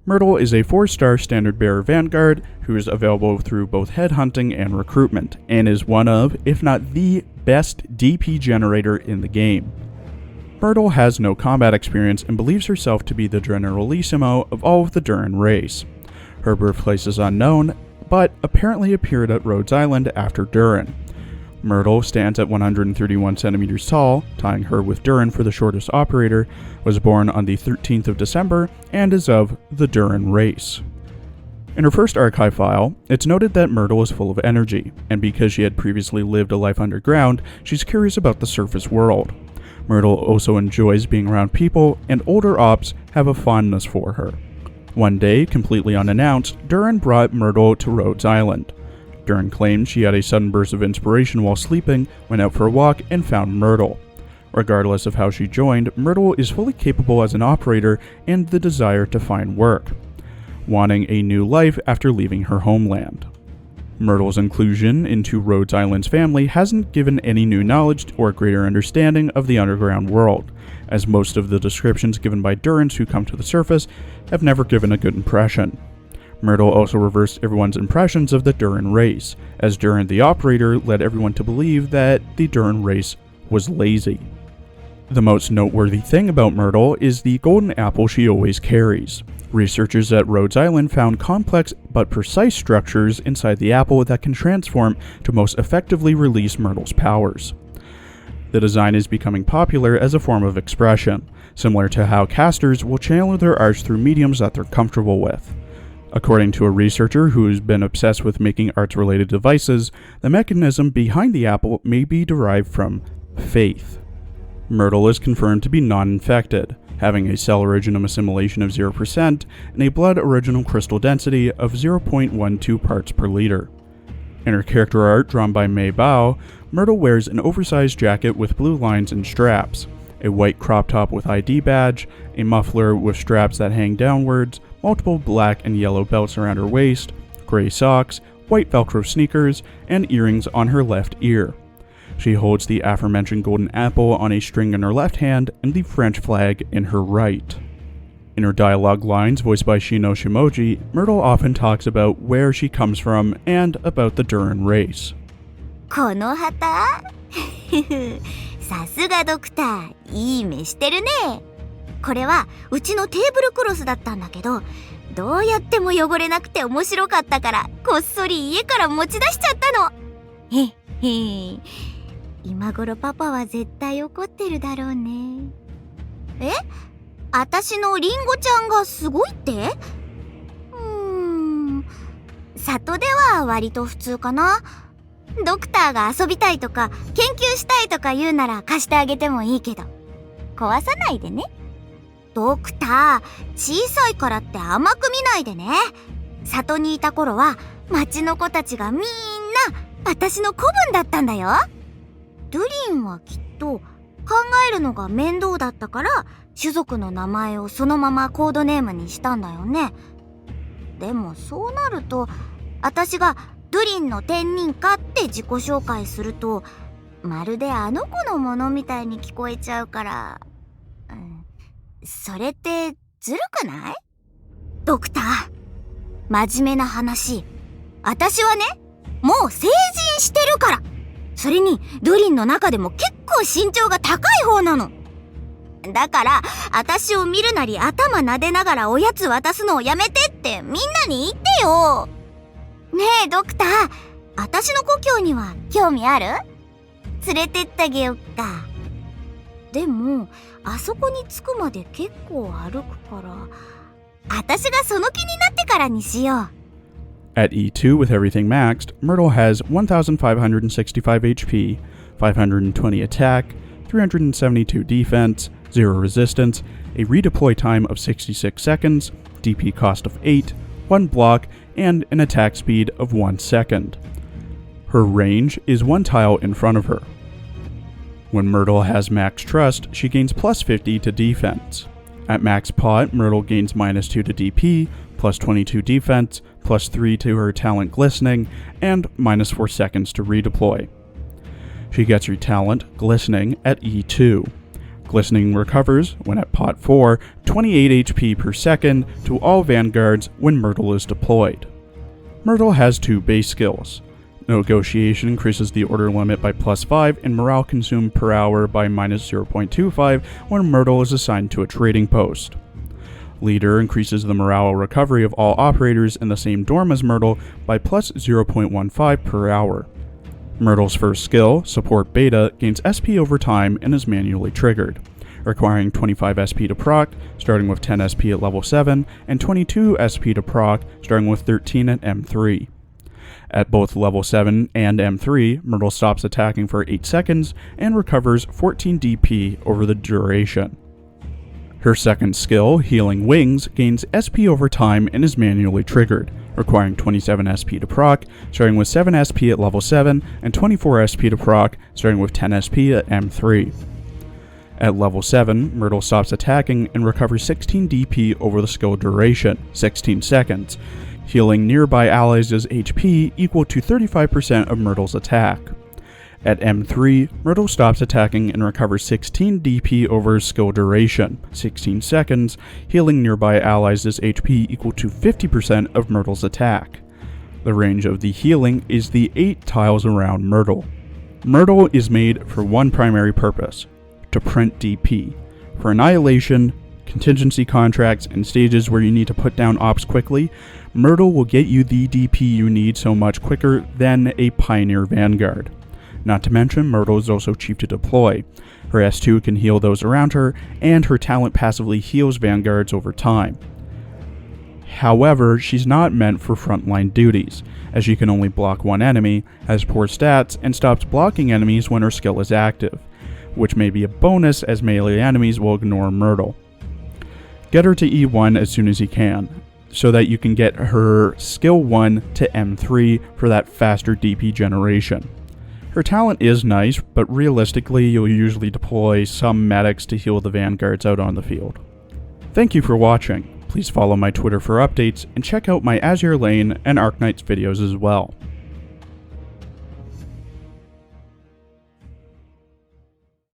Myrtle is a 4-star standard bearer vanguard who is available through both headhunting and recruitment, and is one of, if not the best DP generator in the game. Myrtle has no combat experience and believes herself to be the Generalissimo of all of the Duran race. Her birthplace is unknown, but apparently appeared at Rhodes Island after Duran. Myrtle stands at 131 centimeters tall, tying her with Duran for the shortest operator, was born on the 13th of December, and is of the Duran race. In her first archive file, it's noted that Myrtle is full of energy, and because she had previously lived a life underground, she's curious about the surface world. Myrtle also enjoys being around people, and older ops have a fondness for her. One day, completely unannounced, Duran brought Myrtle to Rhodes Island. Duran claimed she had a sudden burst of inspiration while sleeping, went out for a walk, and found Myrtle. Regardless of how she joined, Myrtle is fully capable as an operator and the desire to find work, wanting a new life after leaving her homeland. Myrtle's inclusion into Rhodes Island's family hasn't given any new knowledge or greater understanding of the underground world, as most of the descriptions given by Durans who come to the surface have never given a good impression. Myrtle also reversed everyone's impressions of the Duran race, as Duran the operator led everyone to believe that the Duran race was lazy. The most noteworthy thing about Myrtle is the golden apple she always carries. Researchers at Rhodes Island found complex but precise structures inside the apple that can transform to most effectively release Myrtle's powers. The design is becoming popular as a form of expression, similar to how casters will channel their arts through mediums that they're comfortable with. According to a researcher who's been obsessed with making arts-related devices, the mechanism behind the apple may be derived from faith. Myrtle is confirmed to be non-infected, having a cell originum assimilation of 0% and a blood original crystal density of 0.12 parts per liter. In her character art drawn by Mei Bao, Myrtle wears an oversized jacket with blue lines and straps, a white crop top with ID badge, a muffler with straps that hang downwards, multiple black and yellow belts around her waist, gray socks, white Velcro sneakers, and earrings on her left ear. She holds the aforementioned golden apple on a string in her left hand and the French flag in her right. In her dialogue lines voiced by Shino Shimoji, Myrtle often talks about where she comes from and about the Duran race. この旗さすがドクター、いい目してるね。これはうちのテーブルクロスだったんだけど、どうやっても汚れなくて面白かったからこっそり家から持ち出しちゃったの。へっへ。今頃パパは絶対怒ってるだろうね。え？あたしのリンゴちゃんがすごいって？里では割と普通かな。ドクターが遊びたいとか研究したいとか言うなら貸してあげてもいいけど、壊さないでね。ドクター、小さいからって甘く見ないでね。里にいた頃は町の子たちがみんな私の子分だったんだよ。ドゥリンはきっと考えるのが面倒だったから種族の名前をそのままコードネームにしたんだよね。でもそうなると私がドゥリンの天人かって自己紹介するとまるであの子のものみたいに聞こえちゃうから、それってずるくない？ドクター、真面目な話、私はね、もう成人してるから。それにドゥリンの中でも結構身長が高い方なの。だから私を見るなり頭撫でながらおやつ渡すのをやめてってみんなに言ってよ。ねえドクター、私の故郷には興味ある？連れてってあげよっか。でもあそこに着くまで結構歩くから、私がその気になってからにしよう。At E2 with everything maxed, Myrtle has 1,565 HP, 520 attack, 372 defense, 0 resistance, a redeploy time of 66 seconds, DP cost of 8, 1 block, and an attack speed of 1 second. Her range is 1 tile in front of her. When Myrtle has max trust, she gains plus 50 to defense. At max pot, Myrtle gains minus 2 to DP, plus 22 defense, plus 3 to her talent Glistening, and minus 4 seconds to redeploy. She gets her talent Glistening at E2. Glistening recovers, when at pot 4, 28 HP per second to all vanguards when Myrtle is deployed. Myrtle has 2 base skills. Negotiation increases the order limit by +5 and morale consumed per hour by -0.25 when Myrtle is assigned to a trading post. Leader increases the morale recovery of all operators in the same dorm as Myrtle by +0.15 per hour. Myrtle's first skill, Support Beta, gains SP over time and is manually triggered, requiring 25 SP to proc, starting with 10 SP at level 7, and 22 SP to proc, starting with 13 at M3. At both level 7 and M3, Myrtle stops attacking for 8 seconds and recovers 14 DP over the duration. Her second skill, Healing Wings, gains SP over time and is manually triggered, requiring 27 SP to proc, starting with 7 SP at level 7, and 24 SP to proc, starting with 10 SP at M3. At level 7, Myrtle stops attacking and recovers 16 DP over the skill duration, 16 seconds, healing nearby allies' HP equal to 35% of Myrtle's attack. At M3, Myrtle stops attacking and recovers 16 DP over skill duration, 16 seconds, healing nearby allies' HP equal to 50% of Myrtle's attack. The range of the healing is the 8 tiles around Myrtle. Myrtle is made for one primary purpose: to print DP. For annihilation, contingency contracts, and stages where you need to put down ops quickly, Myrtle will get you the DP you need so much quicker than a Pioneer Vanguard. Not to mention, Myrtle is also cheap to deploy. Her S2 can heal those around her, and her talent passively heals vanguards over time. However, she's not meant for frontline duties, as she can only block one enemy, has poor stats, and stops blocking enemies when her skill is active, which may be a bonus as melee enemies will ignore Myrtle. Get her to E1 as soon as you can, so that you can get her skill 1 to M3 for that faster DP generation. Her talent is nice, but realistically you'll usually deploy some medics to heal the vanguards out on the field. Thank you for watching. Please follow my Twitter for updates, and check out my Azure Lane and Arknights videos as well.